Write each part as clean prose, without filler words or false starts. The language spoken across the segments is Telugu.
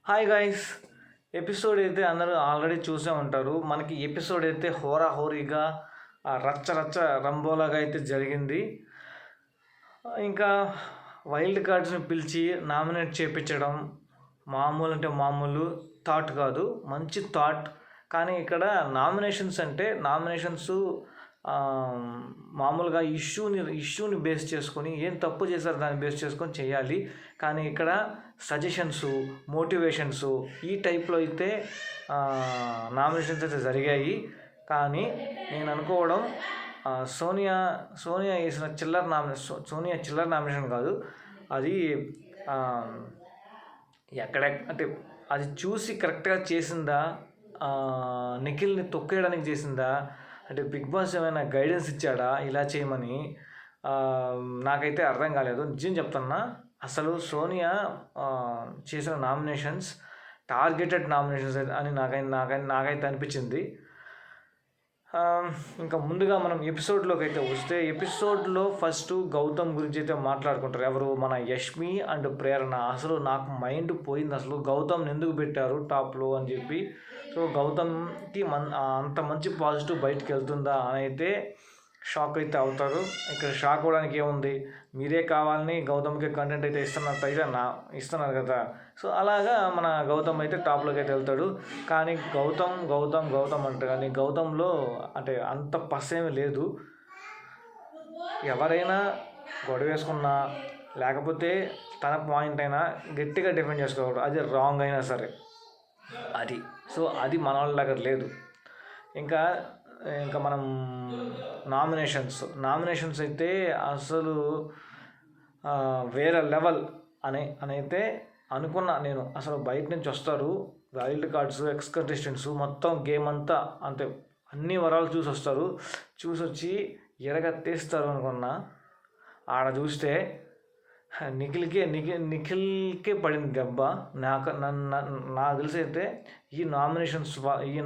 Hi guys. ఎపిసోడ్ అయితే అందరూ ఆల్రెడీ చూసే ఉంటారు. మనకి ఎపిసోడ్ అయితే హోరాహోరీగా రచ్చ రచ్చ రంబోలాగా అయితే జరిగింది. ఇంకా వైల్డ్ కార్డ్స్ని పిలిచి నామినేట్ చేయించడం మామూలు అంటే మామూలు థాట్ కాదు, మంచి థాట్. కానీ ఇక్కడ నామినేషన్స్ మామూలుగా ఇష్యూని బేస్ చేసుకొని ఏం తప్పు చేశారు దాన్ని బేస్ చేసుకొని చేయాలి. కానీ ఇక్కడ సజెషన్స్, మోటివేషన్స్ ఈ టైప్లో అయితే నామినేషన్స్ అయితే జరిగాయి. కానీ నేను అనుకోవడం సోనియా వేసిన సోనియా చిల్లర నామినేషన్ కాదు అది. అంటే అది చూసి కరెక్ట్గా చేసిందా, నిఖిల్ని తొక్కేయడానికి చేసిందా, అంటే బిగ్ బాస్ ఏమైనా గైడెన్స్ ఇచ్చాడా ఇలా చేయమని, నాకైతే అర్థం కాలేదు. నిజం చెప్తున్నా, అసలు సోనియా చేసిన నామినేషన్స్ టార్గెటెడ్ నామినేషన్స్ అని నాకైతే అనిపించింది. ఇంకా ముందుగా మనం ఎపిసోడ్లోకి అయితే వస్తే, ఎపిసోడ్లో ఫస్ట్ గౌతమ్ గురించి అయితే మాట్లాడుకుంటారు. ఎవరు? మన యష్మి అండ్ ప్రేరణ. అసలు నాకు మైండ్ పోయింది, అసలు గౌతమ్ని ఎందుకు పెట్టారు టాప్లో అని చెప్పి. సో గౌతమ్కి అంత మంచి పాజిటివ్ బయటికి వెళ్తుందా అని అయితే షాక్ అయితే అవుతారు. ఇక్కడ షాక్ అవ్వడానికి ఏముంది, మీరే కావాలని గౌతమ్కి కంటెంట్ అయితే ఇస్తున్నారు కదా. సో అలాగా మన గౌతమ్ అయితే టాప్లోకి అయితే వెళ్తాడు. కానీ గౌతమ్ అంటారు, కానీ గౌతంలో అంటే అంత పస్సేమీ లేదు. ఎవరైనా గొడవ వేసుకున్నా లేకపోతే తన పాయింట్ అయినా గట్టిగా డిఫెండ్ చేసుకోకూడదు, అది రాంగ్ అయినా సరే అది. సో అది మన వాళ్ళ దగ్గర లేదు. ఇంకా మనం నామినేషన్స్ అయితే అసలు వేరే లెవెల్ అని అయితే అనుకున్నా నేను. అసలు బయట నుంచి వస్తారు వైల్డ్ కార్డ్స్, ఎక్స్ కంటెస్టెంట్స్, మొత్తం గేమ్ అంతా అంటే అన్ని వరాలు చూసి వచ్చి ఎరగత్తేస్తారు అనుకున్నా. ఆడ చూస్తే నిఖిల్కే పడింది దెబ్బ. నాకు తెలిసి అయితే ఈ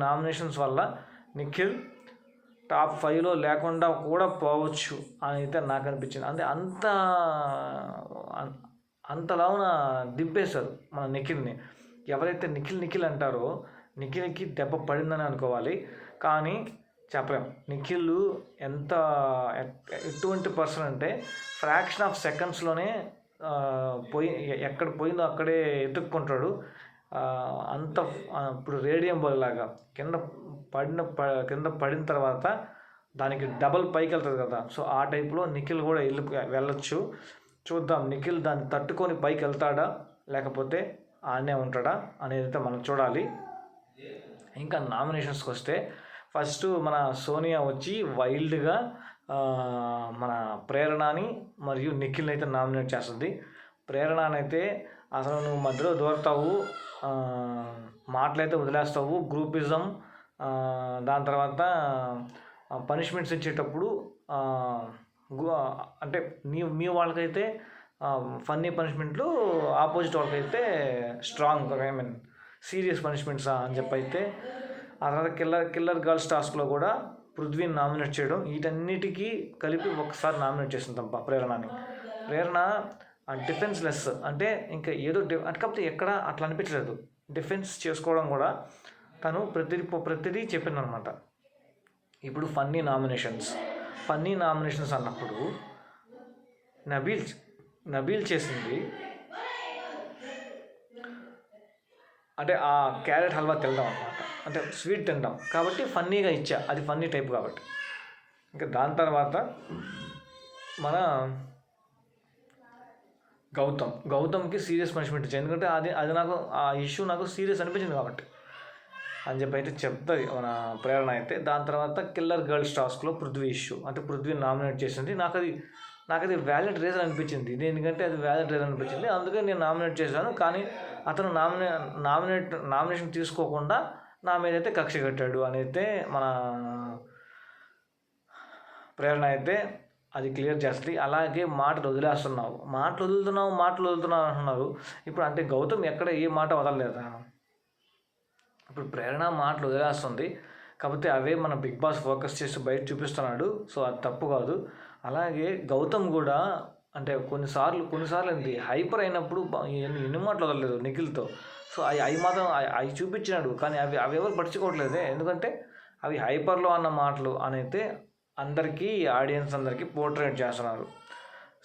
నామినేషన్స్ వల్ల నిఖిల్ టాప్ 5లో లేకుండా కూడా పోవచ్చు అని అయితే నాకు అనిపించింది. అంటే అంతలావున దింపేశారు మన నిఖిల్ని. ఎవరైతే నిఖిల్ అంటారో నిఖిల్కి దెబ్బ పడిందని అనుకోవాలి. కానీ చెప్పలేం నిఖిల్ ఎటువంటి పర్సన్ అంటే ఫ్రాక్షన్ ఆఫ్ సెకండ్స్లోనే ఎక్కడ పోయిందో అక్కడే ఎత్తుక్కుంటాడు. ఇప్పుడు రేడియం బాల్ లాగా కింద పడిన తర్వాత దానికి డబల్ పైకి వెళ్తుంది కదా. సో ఆ టైప్లో నిఖిల్ కూడా వెళ్ళొచ్చు. చూద్దాం నిఖిల్ దాన్ని తట్టుకొని పైకి వెళ్తాడా లేకపోతే ఆడనే ఉంటాడా అనేది అయితే మనం చూడాలి. ఇంకా నామినేషన్స్కి వస్తే ఫస్ట్ మన సోనియా వచ్చి వైల్డ్గా మన ప్రేరణని మరియు నిఖిల్ని అయితే నామినేట్ చేస్తుంది. ప్రేరణనైతే అసలు నువ్వు మధ్యలో దూరతావు, మాటలైతే వదిలేస్తావు, గ్రూపిజం, దాని తర్వాత పనిష్మెంట్స్ ఇచ్చేటప్పుడు అంటే మీ వాళ్ళకైతే ఫన్నీ పనిష్మెంట్లు, ఆపోజిట్ వాళ్ళకైతే స్ట్రాంగ్ సీరియస్ పనిష్మెంట్స్ అని చెప్పి అయితే. ఆ తర్వాత కిల్లర్ గర్ల్స్ టాస్క్లో కూడా పృథ్వీని నామినేట్ చేయడం, వీటన్నిటికీ కలిపి ఒకసారి నామినేట్ చేసిందబ్బా ప్రేరణ డిఫెన్స్లెస్. అంటే ఇంకా ఏదో కాకపోతే ఎక్కడ అట్లా అనిపించలేదు. డిఫెన్స్ చేసుకోవడం కూడా తను ప్రతిదీ చెప్పిందనమాట. ఇప్పుడు ఫన్నీ నామినేషన్స్ అన్నప్పుడు నబీల్ చేసింది అంటే ఆ క్యారెట్ హల్వా తినడం అనమాట, అంటే స్వీట్ తినడం కాబట్టి ఫన్నీగా ఇచ్చా, అది ఫన్నీ టైప్ కాబట్టి. ఇంకా దాని తర్వాత మన గౌతమ్కి సీరియస్ పనిష్మెంట్ ఇచ్చాయి. ఎందుకంటే అది నాకు ఆ ఇష్యూ నాకు సీరియస్ అనిపించింది కాబట్టి అని చెప్పి అయితే చెప్తుంది మన ప్రేరణ అయితే. దాని తర్వాత కిల్లర్ గర్ల్స్ టాస్క్లో పృథ్వీ ఇష్యూ, అంటే పృథ్వీని నామినేట్ చేసింది. నాకు అది వ్యాలిడ్ రీజన్ అనిపించింది. ఎందుకంటే అది వ్యాలిడ్ రీజన్ అనిపించింది, అందుకే నేను నామినేట్ చేశాను. కానీ అతను నామినేషన్ తీసుకోకుండా నా మీద అయితే కక్ష కట్టాడు అని అయితే మన ప్రేరణ అయితే అది క్లియర్ చేస్తుంది. అలాగే మాటలు వదులుతున్నావు అంటున్నారు. ఇప్పుడు అంటే గౌతమ్ ఎక్కడ ఏ మాట వదలలేదా? ఇప్పుడు ప్రేరణ మాటలు వదిలేస్తుంది కాబట్టి అవే మన బిగ్ బాస్ ఫోకస్ చేసి బయట చూపిస్తున్నాడు. సో అది తప్పు కాదు. అలాగే గౌతమ్ కూడా అంటే కొన్నిసార్లు ఏంటి హైపర్ అయినప్పుడు ఎన్ని మాటలు వదలలేదు నిఖిల్తో. సో అవి మాత్రం అవి చూపించినాడు, కానీ అవి ఎవరు పట్టించుకోవట్లేదే. ఎందుకంటే అవి హైపర్లో అన్న మాటలు అని అయితే అందరికీ, ఆడియన్స్ అందరికీ పోర్ట్రేట్ చేస్తున్నారు.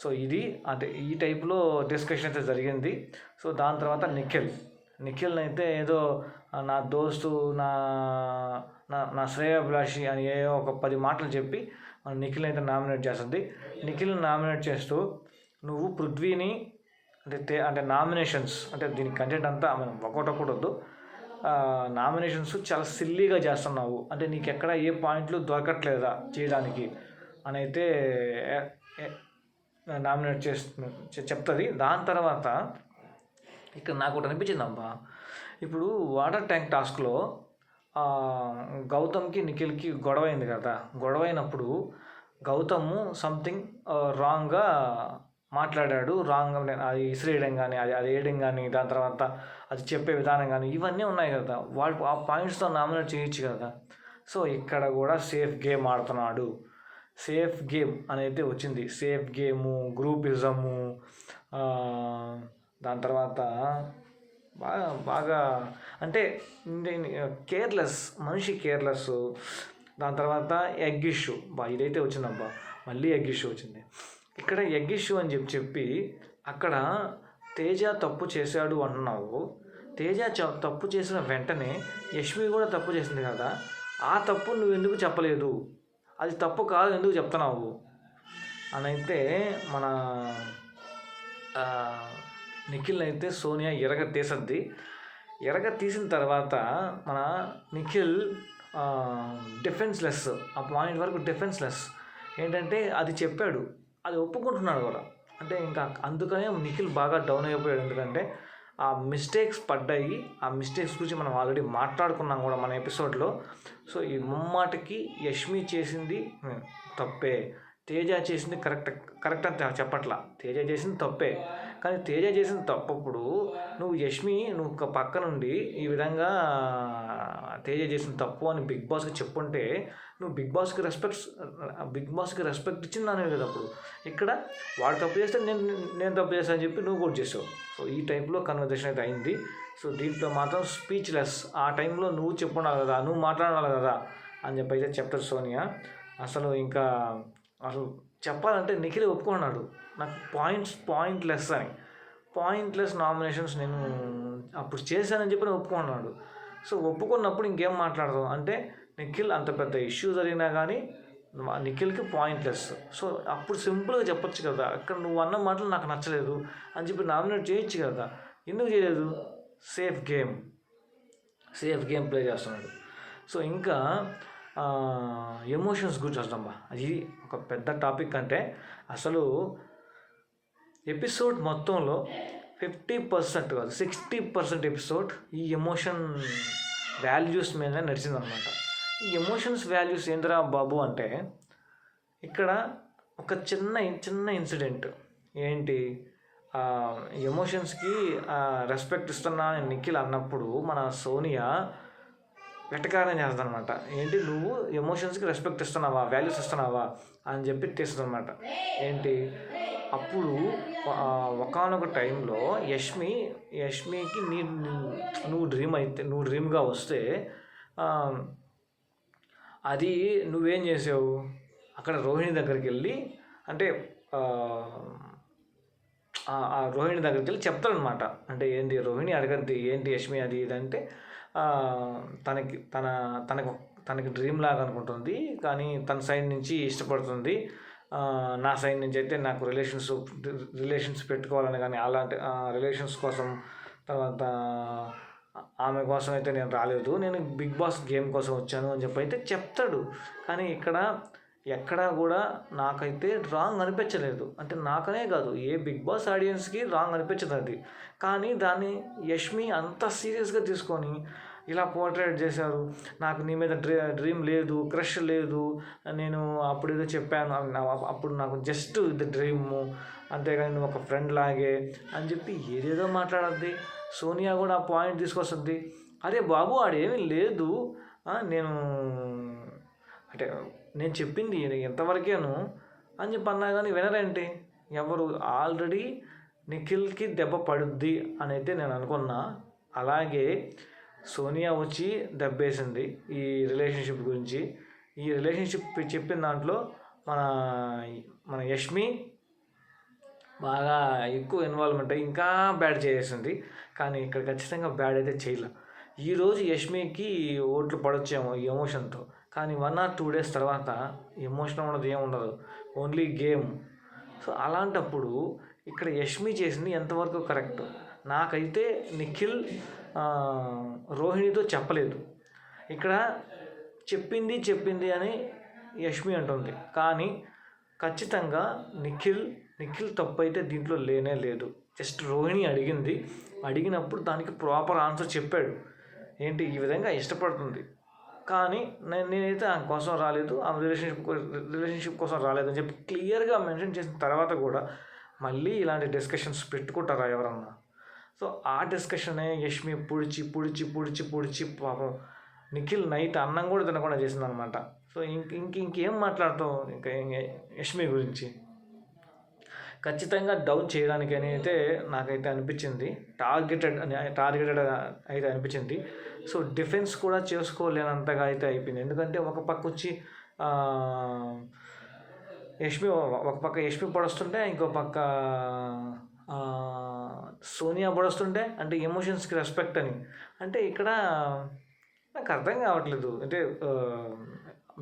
సో ఇది అంటే ఈ టైప్లో డిస్కషన్ అయితే జరిగింది. సో దాని తర్వాత నిఖిల్ని అయితే ఏదో నా దోస్తు, నా నా నా శ్రేయోభిలాషి అని ఏదో ఒక 10 మాటలు చెప్పి నిఖిల్ని అయితే నామినేట్ చేస్తుంది. నిఖిల్ని నామినేట్ చేస్తూ నువ్వు పృథ్వీని అంటే నామినేషన్స్ అంటే దీని కంటెంట్ అంతా ఒకటొకటి వద్దు, నామినేషన్స్ చాలా సిల్లీగా చేస్తున్నావు, అంటే నీకు ఎక్కడ ఏ పాయింట్లు దొరకట్లేదా చేయడానికి అని అయితే నామినేట్ చెప్తుంది. దాని తర్వాత ఇక్కడ నాకు ఒకటి అనిపించిందమ్మా, ఇప్పుడు వాటర్ ట్యాంక్ టాస్క్లో గౌతమ్కి నిఖిల్కి గొడవ అయింది కదా. గొడవ అయినప్పుడు గౌతమ్ సంథింగ్ రాంగ్గా మాట్లాడాడు, రాంగ్ అది ఇసిరేయడం కానీ, అది వేయడం కానీ, దాని తర్వాత అది చెప్పే విధానం కానీ ఇవన్నీ ఉన్నాయి కదా, వాళ్ళు ఆ పాయింట్స్తో నామినేట్ చేయొచ్చు కదా. సో ఇక్కడ కూడా సేఫ్ గేమ్ ఆడుతున్నాడు, సేఫ్ గేమ్ అనేది వచ్చింది. సేఫ్ గేము, గ్రూపిజము, దాని తర్వాత బాగా అంటే కేర్లెస్, మనిషి కేర్లెస్. దాని తర్వాత ఎగ్ ఇష్యూ, ఇదైతే వచ్చిందబ్బా, మళ్ళీ ఎగ్ ఇష్యూ వచ్చింది. ఇక్కడ ఎగ్ ఇష్యూ అని చెప్పి అక్కడ తేజ తప్పు చేశాడు అంటున్నావు. తేజ తప్పు చేసిన వెంటనే యష్మి కూడా తప్పు చేసింది కదా, ఆ తప్పు నువ్వు ఎందుకు చెప్పలేదు, అది తప్పు కాదు ఎందుకు చెప్తున్నావు అని అయితే మన నిఖిల్ అయితే సోనియా తీసద్ది. తీసిన తర్వాత మన నిఖిల్ డిఫెన్స్లెస్, ఆ పాయింట్ వరకు డిఫెన్స్లెస్. ఏంటంటే అది చెప్పాడు, అది ఒప్పుకుంటున్నాడు కూడా. అంటే ఇంకా అందుకనే నిఖిల్ బాగా డౌన్ అయిపోయాడు. ఎందుకంటే ఆ మిస్టేక్స్ పడ్డాయి, ఆ మిస్టేక్స్ గురించి మనం ఆల్రెడీ మాట్లాడుకున్నాం కూడా మన ఎపిసోడ్లో. సో ఈ ముమ్మాటికి యష్మి చేసింది తప్పే, తేజ చేసింది కరెక్ట్ అని చెప్పట్లా, తేజ చేసింది తప్పే. కానీ తేజ చేసిన తప్పప్పుడు నువ్వు పక్క నుండి ఈ విధంగా తేజ చేసిన తప్పు అని బిగ్ బాస్కి చెప్పుంటే నువ్వు బిగ్ బాస్కి రెస్పెక్ట్ ఇచ్చింది దాని కదా. అప్పుడు ఇక్కడ వాడు తప్పు చేస్తే నేను తప్పు చేస్తాను అని చెప్పి నువ్వు కూడా చేసావు. సో ఈ టైప్లో కన్వర్జేషన్ అయితే అయింది. సో దీంట్లో మాత్రం స్పీచ్లెస్, ఆ టైంలో నువ్వు చెప్పున్నావు కదా, నువ్వు మాట్లాడాలి కదా అని చెప్పి అయితే చెప్తారు సోనియా. అసలు చెప్పాలంటే నిఖిల్ ఒప్పుకున్నాడు, నాకు పాయింట్లెస్ అని, పాయింట్లెస్ నామినేషన్స్ నేను అప్పుడు చేశానని చెప్పి ఒప్పుకున్నాడు. సో ఒప్పుకున్నప్పుడు ఇంకేం మాట్లాడదాం అంటే నిఖిల్ అంత పెద్ద ఇష్యూ జరిగినా కానీ నిఖిల్కి పాయింట్లెస్. సో అప్పుడు సింపుల్గా చెప్పొచ్చు కదా, అక్కడ నువ్వు అన్న మాటలు నాకు నచ్చలేదు అని చెప్పి నామినేట్ చేయొచ్చు కదా, ఎందుకు చేయలేదు? సేఫ్ గేమ్ ప్లే చేస్తున్నాడు. సో ఇంకా ఎమోషన్స్ గురించి వస్తామా, అది ఒక పెద్ద టాపిక్. అంటే అసలు ఎపిసోడ్ మొత్తంలో 50% కాదు 60% ఎపిసోడ్ ఈ ఎమోషన్ వాల్యూస్ మీద నడిచిందనమాట. ఈ ఎమోషన్స్ వాల్యూస్ ఏందిరా బాబు అంటే ఇక్కడ ఒక చిన్న ఇన్సిడెంట్ ఏంటి, ఎమోషన్స్కి రెస్పెక్ట్ ఇస్తున్నా అని నిఖిల్ అన్నప్పుడు మన సోనియా వెటకారం చేస్తుందనమాట. ఏంటి నువ్వు ఎమోషన్స్కి రెస్పెక్ట్ ఇస్తున్నావా, వాల్యూస్ ఇస్తున్నావా అని చెప్పి తీస్తుందనమాట. ఏంటి అప్పుడు ఒకానొక టైంలో యష్మికి నువ్వు డ్రీమ్గా వస్తే అది నువ్వేం చేసావు, అక్కడ రోహిణి దగ్గరికి వెళ్ళి అంటే ఆ రోహిణి దగ్గరికి వెళ్ళి చెప్తాడనమాట. అంటే ఏంటి రోహిణి అడగద్ది ఏంటి యష్మి అది ఇదంటే తనకి డ్రీమ్ లాగా అనుకుంటుంది, కానీ తన సైడ్ నుంచి ఇష్టపడుతుంది, నా సైడ్ నుంచి అయితే నాకు రిలేషన్స్ పెట్టుకోవాలని కానీ అలాంటి రిలేషన్స్ కోసం తర్వాత ఆమె కోసం అయితే నేను రాలేదు, నేను బిగ్ బాస్ గేమ్ కోసం వచ్చాను అని చెప్పి అయితే చెప్తాడు. కానీ ఇక్కడ ఎక్కడా కూడా నాకైతే రాంగ్ అనిపించలేదు. అంటే నాకనే కాదు, ఏ బిగ్ బాస్ ఆడియన్స్కి రాంగ్ అనిపించదు అది. కానీ దాన్ని యష్మి అంత సీరియస్గా తీసుకొని ఇలా పోర్ట్రేట్ చేశారు. నాకు నీ మీద డ్రీమ్ లేదు, క్రష్ లేదు, నేను అప్పుడు ఏదో చెప్పాను, అప్పుడు నాకు జస్ట్ ఇది డ్రీము, అంతేగాని నువ్వు ఒక ఫ్రెండ్ లాగే అని చెప్పి ఏదేదో మాట్లాడద్ది. సోనియా కూడా ఆ పాయింట్ తీసుకొస్తుంది, అరే బాబు ఆడేమీ లేదు, నేను చెప్పింది ఎంతవరకేను అని చెప్పి అన్నా కానీ వినరేంటి ఎవరు. ఆల్రెడీ నిఖిల్కి దెబ్బ పడుద్ది అని అయితే నేను అనుకున్నా, అలాగే సోనియా వచ్చి దెబ్బేసింది ఈ రిలేషన్షిప్ గురించి. ఈ రిలేషన్షిప్ చెప్పిన దాంట్లో మన మన యష్మి బాగా ఎక్కువ ఇన్వాల్వ్మెంట్ అయ్యి ఇంకా బ్యాడ్ చేసేసింది. కానీ ఇక్కడ ఖచ్చితంగా బ్యాడ్ అయితే చేయలే. ఈరోజు యష్మికి ఓట్లు పడొచ్చేమో ఈ ఎమోషన్తో, కానీ 1 or 2 days తర్వాత ఎమోషన్ ఉన్నది ఏముండదు, ఓన్లీ గేమ్. సో అలాంటప్పుడు ఇక్కడ యష్మి చేసింది ఎంతవరకు కరెక్ట్? నాకైతే నిఖిల్ రోహిణితో చెప్పలేదు. ఇక్కడ చెప్పింది అని యష్మి అంటుంది, కానీ ఖచ్చితంగా నిఖిల్ తప్పు అయితే దీంట్లో లేనే లేదు. జస్ట్ రోహిణి అడిగినప్పుడు దానికి ప్రాపర్ ఆన్సర్ చెప్పాడు. ఏంటి, ఈ విధంగా ఇష్టపడుతుంది, కానీ నేనైతే ఆమె కోసం రాలేదు, ఆమె రిలేషన్షిప్ కోసం రాలేదు అని చెప్పి క్లియర్గా మెన్షన్ చేసిన తర్వాత కూడా మళ్ళీ ఇలాంటి డిస్కషన్స్ పెట్టుకుంటారా ఎవరన్నా? సో ఆ డిస్కషనే యష్మి పొడిచి పాపం నిఖిల్ నైట్ అన్నం కూడా తినకుండా చేసిందనమాట. సో ఇంకేం మాట్లాడతావు ఇంకా యష్మి గురించి? ఖచ్చితంగా డౌన్ చేయడానికని అయితే నాకైతే అనిపించింది, టార్గెటెడ్ అయితే అనిపించింది. సో డిఫెన్స్ కూడా చేసుకోలేనంతగా అయితే అయిపోయింది. ఎందుకంటే ఒక పక్క యష్మి పడొస్తుంటే ఇంకో పక్క సోనియా పడొస్తుంటే, అంటే ఎమోషన్స్కి రెస్పెక్ట్ అని. అంటే ఇక్కడ నాకు అర్థం కావట్లేదు. అంటే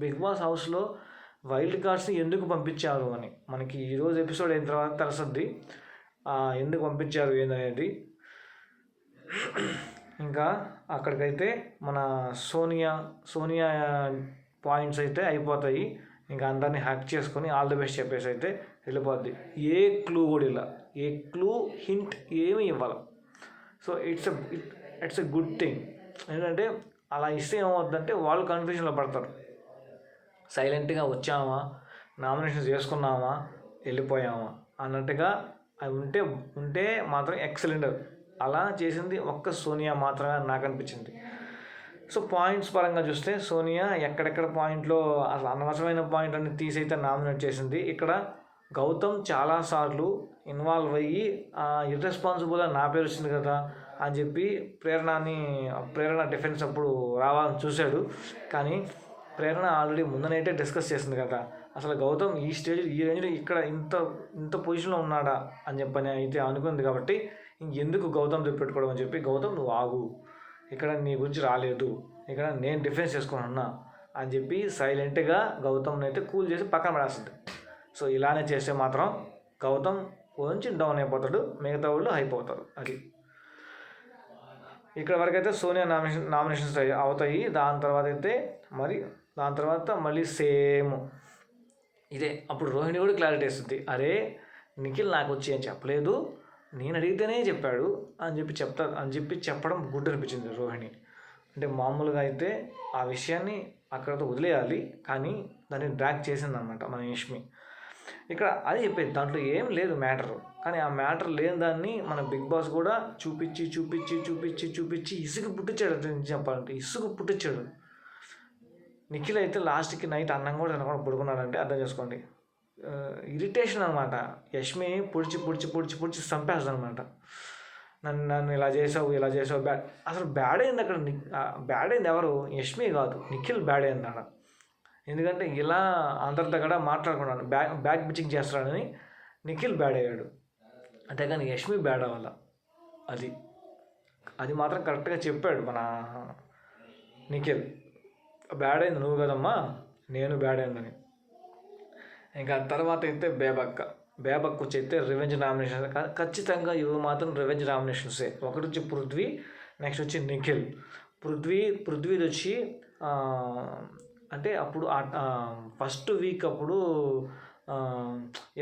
బిగ్ బాస్ హౌస్లో వైల్డ్ కార్డ్స్ని ఎందుకు పంపించారు అని మనకి ఈరోజు ఎపిసోడ్ అయిన తర్వాత తెలుస్తుంది ఎందుకు పంపించారు ఏందనేది. ఇంకా అక్కడికైతే మన సోనియా పాయింట్స్ అయితే అయిపోతాయి. ఇంకా అందరినీ హ్యాక్ చేసుకొని ఆల్ ది బెస్ట్ చెప్పేసి అయితే వెళ్ళిపోద్ది. ఏ క్లూ కూడా ఇలా, ఏ క్లూ హింట్ ఏమీ ఇవ్వాలి. So it's a good thing. ఎందుకంటే అలా ఇస్తే ఏమవుతుందంటే వాళ్ళు కన్ఫ్యూజన్లో పడతారు. సైలెంట్గా వచ్చామా, నామినేషన్ చేసుకున్నామా, వెళ్ళిపోయామా అన్నట్టుగా అవి ఉంటే మాత్రం ఎక్సలెంట్. అలా చేసింది ఒక్క సోనియా మాత్రమే నాకు అనిపించింది. సో పాయింట్స్ పరంగా చూస్తే సోనియా ఎక్కడెక్కడ పాయింట్లో అసలు అనవసరమైన పాయింట్ అని తీసైతే నామినేట్ చేసింది. ఇక్కడ గౌతమ్ చాలాసార్లు ఇన్వాల్వ్ అయ్యి ఇర్రెస్పాన్సిబుల్ అని నా పేరు వచ్చింది కదా అని చెప్పి ప్రేరణ డిఫెన్స్ అప్పుడు రావాలని చూశాడు. కానీ ప్రేరణ ఆల్రెడీ ముందనైతే డిస్కస్ చేసింది కదా, అసలు గౌతమ్ ఈ రేంజ్లో ఇక్కడ ఇంత పొజిషన్లో ఉన్నాడా అని చెప్పని అయితే అనుకుంది. కాబట్టి ఇంకెందుకు గౌతమ్ పెట్టుకోవడం అని చెప్పి, గౌతమ్ నువ్వు ఆగు, ఇక్కడ నీ గురించి రాలేదు, ఇక్కడ నేను డిఫెన్స్ చేసుకుని ఉన్నా అని చెప్పి సైలెంట్గా గౌతమ్ని అయితే కూల్ చేసి పక్కన పడేస్తుంది. సో ఇలానే చేస్తే మాత్రం గౌతమ్ కొంచెం డౌన్ అయిపోతాడు, మిగతా వాళ్ళు హైప్ అవుతారు. అది ఇక్కడ వరకు అయితే సోనియా నామినేషన్స్ అవుతాయి. దాని తర్వాత మళ్ళీ సేమ్ ఇదే. అప్పుడు రోహిణి కూడా క్లారిటీ ఇస్తుంది, అరే నిఖిల్ నాకు వచ్చి ఏం చెప్పలేదు, నేను అడిగితేనే చెప్పాడు అని చెప్పడం గుడ్ అనిపించింది రోహిణి. అంటే మామూలుగా అయితే ఆ విషయాన్ని అక్కడతో వదిలేయాలి, కానీ దాన్ని డ్రాగ్ చేసిందనమాట మన యష్మి. ఇక్కడ అది చెప్పేది, దాంట్లో ఏం లేదు మ్యాటరు, కానీ ఆ మ్యాటర్ లేని దాన్ని మన బిగ్ బాస్ కూడా చూపించి ఇసుగు పుట్టించాడు. చెప్పాలంటే ఇసుగు పుట్టించాడు. నిఖిల్ అయితే లాస్ట్కి నైట్ అన్నం కూడా తినకుండా పడుకున్నాడంటే అర్థం చేసుకోండి. ఇరిటేషన్ అనమాట. యష్మి పొడిచి చంపేస్తుంది అనమాట. నన్ను ఇలా చేసావు బ్యాడ్. అసలు బ్యాడ్ అయింది అక్కడ. బ్యాడ్ అయింది ఎవరు? యష్మి కాదు, నిఖిల్ బ్యాడ్ అయింది అక్కడ. ఎందుకంటే ఇలా అందరితో కూడా మాట్లాడుకున్నాడు, బ్యాక్ పిచ్చింగ్ చేస్తాడని నిఖిల్ బ్యాడ్ అయ్యాడు. అంతేగాని యష్మి బ్యాడ్ అవ్వాల. అది మాత్రం కరెక్ట్గా చెప్పాడు మన నిఖిల్. బ్యాడ్ అయింది నువ్వు కదమ్మా, నేను బ్యాడ్ అయిందని. ఇంకా తర్వాత అయితే బేబక్ వచ్చి అయితే రివెంజ్ నామినేషన్. ఖచ్చితంగా ఇవి మాత్రం రివెంజ్ నామినేషన్సే. ఒకటి వచ్చి పృథ్వీ, నెక్స్ట్ వచ్చి నిఖిల్. పృథ్వీది వచ్చి అంటే అప్పుడు ఫస్ట్ వీక్ అప్పుడు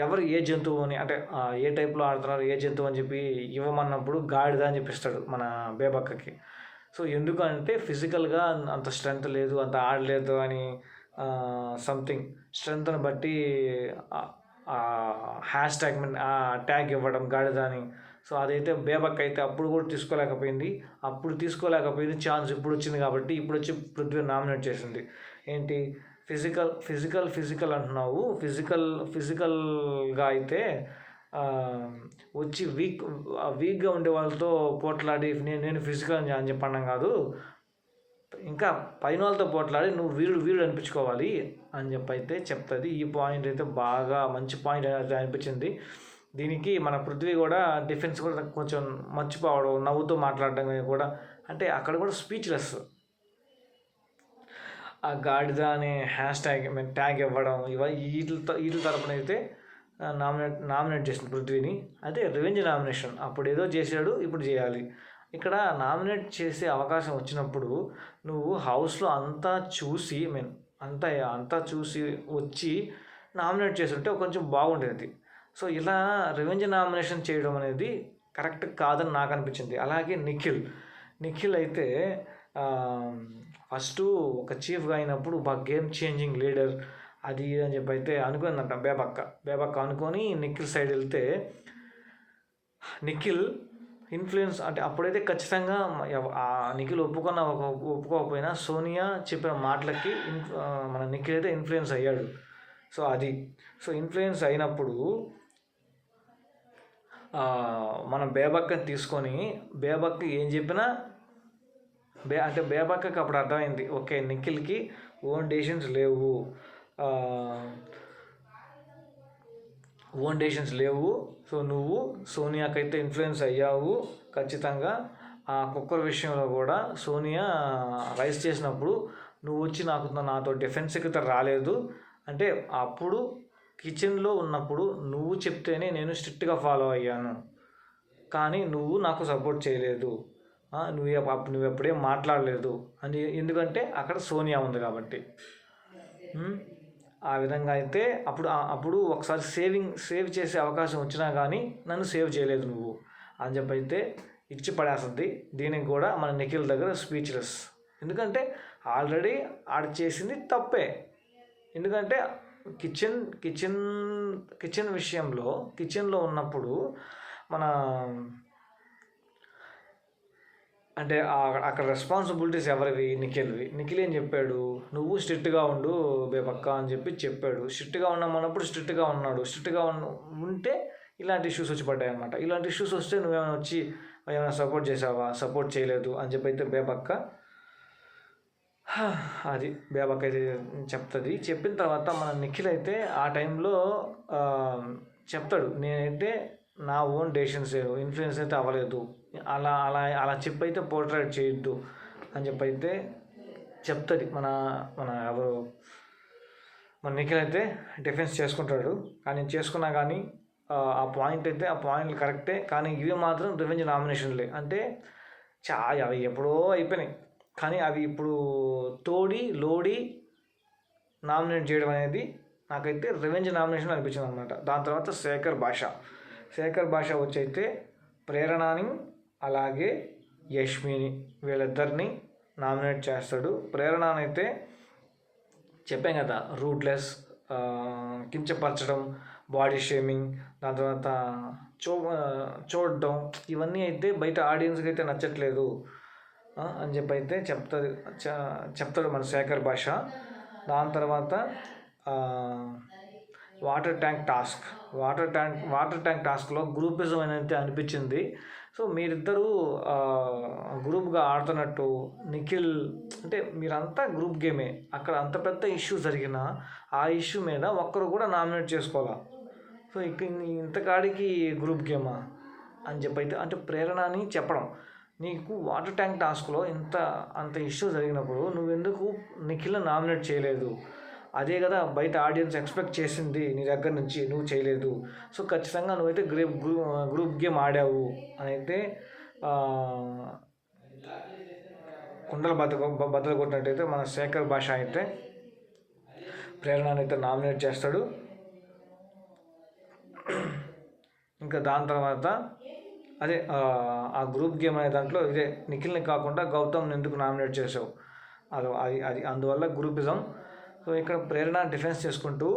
ఎవరు ఏ జంతువు అని, అంటే ఏ టైప్లో ఆడుతున్నారు, ఏ జంతువు అని చెప్పి ఇవ్వమన్నప్పుడు గాడిద అని చెప్పిస్తాడు మన బేబక్కకి. సో ఎందుకంటే ఫిజికల్గా అంత స్ట్రెంత్ లేదు, అంత ఆడలేదు అని సంథింగ్ స్ట్రెంత్ని బట్టి ట్యాగ్ ఇవ్వడం గాడిద అని. సో అదైతే బేబక్ అయితే అప్పుడు కూడా తీసుకోలేకపోయింది ఛాన్స్ ఇప్పుడు వచ్చింది కాబట్టి ఇప్పుడు వచ్చి పృథ్వీ నామినేట్ చేసింది. ఏంటి ఫిజికల్ అంటున్నావు, ఫిజికల్గా అయితే వచ్చి వీక్గా ఉండే వాళ్ళతో పోట్లాడి నేను ఫిజికల్ అని చెప్పడం కాదు, ఇంకా పైన వాళ్ళతో పోట్లాడి నువ్వు వీరుడు అనిపించుకోవాలి అని చెప్పి అయితే చెప్తుంది. ఈ పాయింట్ అయితే బాగా మంచి పాయింట్ అయితే అనిపించింది. దీనికి మన పృథ్వీ కూడా డిఫెన్స్ కూడా కొంచెం మర్చిపోవడం, నవ్వుతూ మాట్లాడడం కూడా, అంటే అక్కడ కూడా స్పీచ్లెస్. ఆ గాడిద అనే ట్యాగ్ ఇవ్వడం వీటి తరపున అయితే నామినేట్ చేసింది పృథ్వీని. అయితే రివెంజ్ నామినేషన్, అప్పుడు ఏదో చేశాడు, ఇప్పుడు చేయాలి. ఇక్కడ నామినేట్ చేసే అవకాశం వచ్చినప్పుడు నువ్వు హౌస్లో అంతా చూసి అంతా చూసి వచ్చి నామినేట్ చేస్తుంటే కొంచెం బాగుండేది. సో ఇలా రివెంజ్ నామినేషన్ చేయడం అనేది కరెక్ట్ కాదని నాకు అనిపించింది. అలాగే నిఖిల్ అయితే ఫస్ట్ ఒక చీఫ్గా అయినప్పుడు బాగా గేమ్ చేంజింగ్ లీడర్ అది అని చెప్పి అయితే అనుకుందంట బేబక్క అనుకొని నిఖిల్ సైడ్ వెళ్తే, నిఖిల్ ఇన్ఫ్లుయెన్స్ అంటే అప్పుడైతే ఖచ్చితంగా నిఖిల్ ఒప్పుకోకపోయినా సోనియా చెప్పిన మాటలకి మన నిఖిల్ అయితే ఇన్ఫ్లుయెన్స్ అయ్యాడు. సో ఇన్ఫ్లుయెన్స్ అయినప్పుడు మనం బేబక్కని తీసుకొని బేబక్క ఏం చెప్పినా అంటే బేబక్కకి అప్పుడు అర్థమైంది, ఓకే నిఖిల్కి ఓన్ డెసిషన్స్ లేవు, సో నువ్వు సోనియాకైతే ఇన్ఫ్లుయెన్స్ అయ్యావు ఖచ్చితంగా. ఆ కుక్కర్ విషయంలో కూడా సోనియా రైస్ చేసినప్పుడు నువ్వు వచ్చి నాతో డిఫెన్స్కి రాలేదు, అంటే అప్పుడు కిచెన్లో ఉన్నప్పుడు నువ్వు చెప్తేనే నేను స్ట్రిక్ట్గా ఫాలో అయ్యాను, కానీ నువ్వు నాకు సపోర్ట్ చేయలేదు, నువ్వు ఎప్పుడేం మాట్లాడలేదు అని, ఎందుకంటే అక్కడ సోనియా ఉంది కాబట్టి. ఆ విధంగా అయితే అప్పుడు ఒకసారి సేవ్ చేసే అవకాశం వచ్చినా కానీ నన్ను సేవ్ చేయలేదు నువ్వు అని చెప్పి అయితే ఇచ్చి పడేస్తుంది. దీనికి కూడా మన నిఖిల్ దగ్గర స్పీచ్లెస్, ఎందుకంటే ఆల్రెడీ ఆడ చేసింది తప్పే. ఎందుకంటే కిచెన్ విషయంలో కిచెన్లో ఉన్నప్పుడు మన అంటే అక్కడ రెస్పాన్సిబిలిటీస్ ఎవరివి? నిఖిల్ ఏం చెప్పాడు, నువ్వు స్ట్రిక్ట్గా ఉండు బేబక్క అని చెప్పాడు. స్ట్రిక్ట్గా ఉన్నామన్నప్పుడు స్ట్రిక్ట్గా ఉన్నాడు. ఉంటే ఇలాంటి ఇష్యూస్ వచ్చి పడ్డాయి అనమాట. ఇలాంటి ఇష్యూస్ వస్తే నువ్వేమైనా వచ్చి ఏమైనా సపోర్ట్ చేసావా? సపోర్ట్ చేయలేదు అని చెప్పి అయితే బేబక్క అయితే చెప్తుంది. చెప్పిన తర్వాత మన నిఖిల్ అయితే ఆ టైంలో చెప్తాడు, నేనైతే నా ఓన్ డెసిషన్స్ ఇన్ఫ్లుయెన్స్ అయితే అవ్వలేదు, అలా చెప్పి అయితే పోర్ట్రేట్ చేయొద్దు అని చెప్పి అయితే చెప్తుంది. ఎవరు మన నిఖిల్ అయితే డిఫెన్స్ చేసుకుంటాడు. కానీ చేసుకున్నా కానీ ఆ పాయింట్లు కరెక్టే, కానీ ఇవి మాత్రం రివెంజ్ నామినేషన్లే. అంటే అవి ఎప్పుడో అయిపోయినాయి, కానీ అవి ఇప్పుడు లోడి నామినేట్ చేయడం అనేది నాకైతే రివెంజ్ నామినేషన్ అనిపించింది అనమాట. దాని తర్వాత శేఖర్ భాష వచ్చి అయితే ప్రేరణని అలాగే యష్మిని వీళ్ళిద్దరిని నామినేట్ చేస్తాడు. ప్రేరణనైతే చెప్పాం కదా, రూట్లెస్, కించపరచడం, బాడీ షేమింగ్, దాని తర్వాత చూడడం, ఇవన్నీ అయితే బయట ఆడియన్స్కి అయితే నచ్చట్లేదు అని చెప్పి అయితే చెప్తాడు మన శేఖర్ భాష. దాని తర్వాత వాటర్ ట్యాంక్ టాస్క్లో గ్రూపిజం అనేది అనిపించింది. సో మీరిద్దరూ గ్రూప్గా ఆడుతున్నట్టు నిఖిల్, అంటే మీరంతా గ్రూప్ గేమే, అక్కడ అంత పెద్ద ఇష్యూ జరిగినా ఆ ఇష్యూ మీద ఒక్కరు కూడా నామినేట్ చేసుకోవాలా. సో ఇంతకాడికి గ్రూప్ గేమా అని చెప్పి అయితే అంటే ప్రేరణని చెప్పడం, నీకు వాటర్ ట్యాంక్ టాస్క్లో అంత ఇష్యూ జరిగినప్పుడు నువ్వెందుకు నిఖిల్ని నామినేట్ చేయలేదు? అదే కదా బయట ఆడియన్స్ ఎక్స్పెక్ట్ చేసింది నీ దగ్గర నుంచి, నువ్వు చేయలేదు. సో ఖచ్చితంగా నువ్వైతే గ్రూప్ గేమ్ ఆడావు అని అయితే కుండల బద్దలు కొట్టినట్టయితే మన శేఖర్ భాష అయితే ప్రేరణని అయితే నామినేట్ చేస్తాడు. ఇంకా దాని తర్వాత అదే ఆ గ్రూప్ గేమ్ అనే దాంట్లో ఇదే నిఖిల్ని కాకుండా గౌతమ్ని ఎందుకు నామినేట్ చేసావు, అది అందువల్ల గ్రూపిజం. సో ఇక్కడ ప్రేరణ డిఫెన్స్ చేసుకుంటూ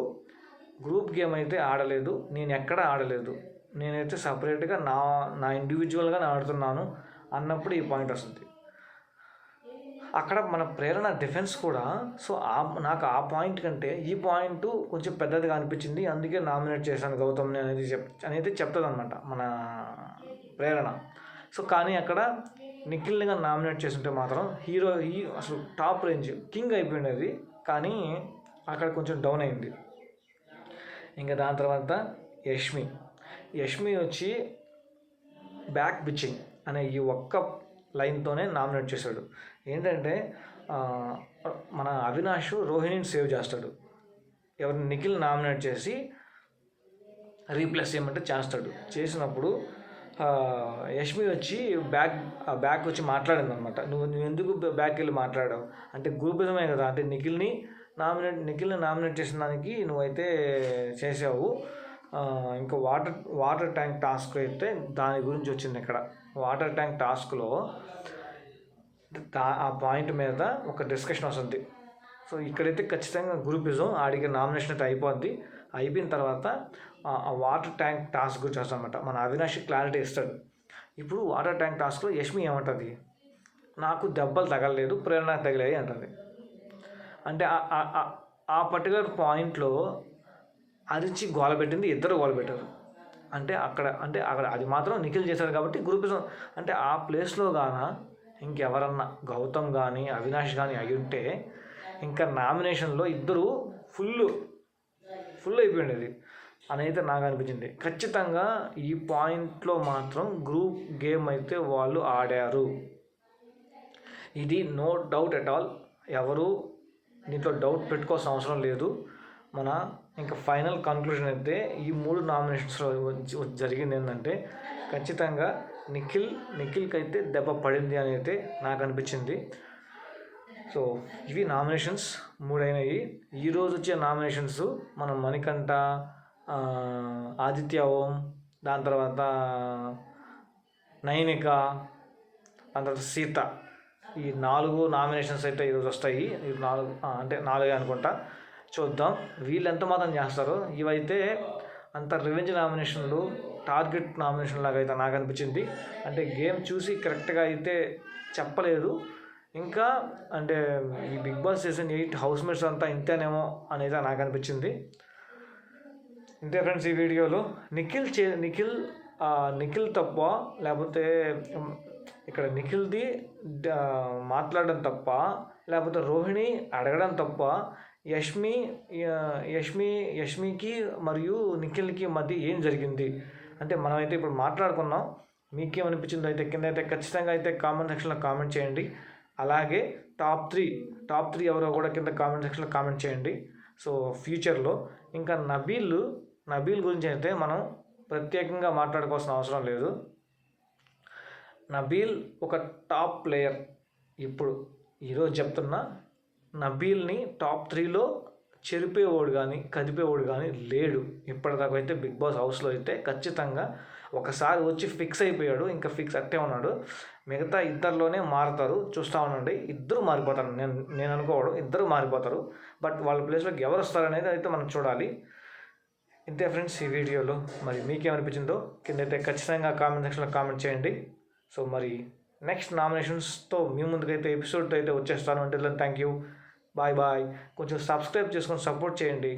గ్రూప్ గేమ్ అయితే ఆడలేదు, నేను ఎక్కడ ఆడలేదు, నేనైతే సపరేట్గా నా ఇండివిజువల్గా ఆడుతున్నాను అన్నప్పుడు ఈ పాయింట్ వస్తుంది. అక్కడ మన ప్రేరణ డిఫెన్స్ కూడా. సో నాకు ఆ పాయింట్ కంటే ఈ పాయింట్ కొంచెం పెద్దదిగా అనిపించింది, అందుకే నామినేట్ చేశాను గౌతమ్ని అనేది చెప్తుంది అనమాట మన ప్రేరణ. సో కానీ అక్కడ నిఖిల్నిగా నామినేట్ చేస్తుంటే మాత్రం అసలు టాప్ రేంజ్ కింగ్ అయిపోయినది, కానీ అక్కడ కొంచెం డౌన్ అయింది. ఇంకా దాని తర్వాత యష్మి వచ్చి బ్యాక్ బిచ్చింగ్ అనే ఈ ఒక్క లైన్తోనే నామినేట్ చేశాడు. ఏంటంటే మన అవినాష్ రోహిణిని సేవ్ చేస్తాడు, ఎవరిని నిఖిల్ నామినేట్ చేసి రీప్లేస్ చేయమంటే చేస్తాడు. చేసినప్పుడు యష్మి వచ్చి బ్యాక్ వచ్చి మాట్లాడింది అనమాట. నువ్వు ఎందుకు బ్యాక్ వెళ్ళి మాట్లాడావు అంటే గ్రూపిజమే కదా, అంటే నిఖిల్ని నామినేట్ చేసిన దానికి నువ్వైతే చేసావు. ఇంకా వాటర్ ట్యాంక్ టాస్క్ అయితే దాని గురించి వచ్చింది. ఇక్కడ వాటర్ ట్యాంక్ టాస్క్లో ఆ పాయింట్ మీద ఒక డిస్కషన్ వస్తుంది. సో ఇక్కడైతే ఖచ్చితంగా గ్రూపిజం ఆడికి నామినేషన్ అయితే అయిపోద్ది. అయిపోయిన తర్వాత ఆ వాటర్ ట్యాంక్ టాస్క్ గురించి వస్తామన్నమాట. మన అవినాష్ క్లారిటీ ఇస్తాడు. ఇప్పుడు వాటర్ ట్యాంక్ టాస్క్లో యష్మి ఏమంటుంది, నాకు దెబ్బలు తగలలేదు, ప్రేరణ తగిలాయి అంటుంది. అంటే ఆ పర్టికులర్ పాయింట్లో అరిచి గోలబెట్టింది, ఇద్దరు గోలబెట్టారు. అంటే అక్కడ అది మాత్రం నిఖిల్ చేశారు కాబట్టి గ్రూపిజం. అంటే ఆ ప్లేస్లో ఇంకెవరన్నా గౌతమ్ కానీ అవినాష్ కానీ అయి ఉంటే ఇంకా నామినేషన్లో ఇద్దరు ఫుల్ అయిపోయింది అనేది నాకు అనిపించింది. ఖచ్చితంగా ఈ పాయింట్లో మాత్రం గ్రూప్ గేమ్ అయితే వాళ్ళు ఆడారు, ఇది నో డౌట్ ఎట్ ఆల్. ఎవరు దీంట్లో డౌట్ పెట్టుకోవాల్సిన అవసరం లేదు. మన ఇంకా ఫైనల్ కన్క్లూజన్ అయితే ఈ 3 నామినేషన్స్లో జరిగింది ఏంటంటే ఖచ్చితంగా నిఖిల్కి అయితే దెబ్బ పడింది అని అయితే నాకు అనిపించింది. సో ఇవి నామినేషన్స్ 3 అయినాయి. ఈరోజు వచ్చే నామినేషన్స్ మనం మణికంఠ, ఆదిత్య ఓం, దాని తర్వాత నైనిక, దాని తర్వాత సీత, ఈ 4 నామినేషన్స్ అయితే ఈరోజు వస్తాయి. ఇది 4 అనుకుంటా. చూద్దాం వీళ్ళు ఎంత మాత్రం చేస్తారో. ఇవైతే అంత రివెంజ్ నామినేషన్లు, టార్గెట్ నామినేషన్ లాగా అయితే నాకు అనిపించింది. అంటే గేమ్ చూసి కరెక్ట్గా అయితే చెప్పలేదు. ఇంకా అంటే ఈ బిగ్ బాస్ సీజన్ 8 హౌస్మేట్స్ అంతా ఇంతేనేమో అనేది నాకు అనిపించింది. ఇంతే ఫ్రెండ్స్ ఈ వీడియోలో. నిఖిల్ తప్ప, లేకపోతే ఇక్కడ నిఖిల్ది మాట్లాడడం తప్ప, లేకపోతే రోహిణి అడగడం తప్ప, యష్మికి మరియు నిఖిల్కి మధ్య ఏం జరిగింది అంటే మనమైతే ఇప్పుడు మాట్లాడుకున్నాం. మీకేమనిపించిందో అయితే కింద అయితే ఖచ్చితంగా అయితే కామెంట్ సెక్షన్లో కామెంట్ చేయండి. అలాగే టాప్ త్రీ ఎవరో కూడా కింద కామెంట్ సెక్షన్లో కామెంట్ చేయండి. సో ఫ్యూచర్లో ఇంకా నబీల్ గురించి అయితే మనం ప్రత్యేకంగా మాట్లాడుకోవాల్సిన అవసరం లేదు. నబీల్ ఒక టాప్ ప్లేయర్. ఇప్పుడు ఈరోజు చెప్తున్నా, నబీల్ని టాప్ 3లో చెరిపేవాడు కానీ కదిపేవాడు కానీ లేడు ఇప్పటిదాకా అయితే. బిగ్ బాస్ హౌస్లో అయితే ఖచ్చితంగా ఒకసారి వచ్చి ఫిక్స్ అయిపోయాడు, ఇంకా ఫిక్స్ అట్టే ఉన్నాడు. మిగతా ఇద్దరిలోనే మారుతారు, చూస్తూ ఉండండి. ఇద్దరు మారిపోతారు, నేను అనుకోవడం ఇద్దరు మారిపోతారు. బట్ వాళ్ళ ప్లేస్లోకి ఎవరు వస్తారనేది అయితే మనం చూడాలి. ఇంతే ఫ్రెండ్స్ ఈ వీడియోలో. మరి మీకేమనిపించిందో కిందైతే ఖచ్చితంగా కామెంట్ సెక్షన్లో కామెంట్ చేయండి. సో మరి నెక్స్ట్ నామినేషన్స్తో మీ ముందుకైతే ఎపిసోడ్తో అయితే వచ్చేస్తాను. అంటే థ్యాంక్ యూ, బాయ్. కొంచెం సబ్స్క్రైబ్ చేసుకొని సపోర్ట్ చేయండి.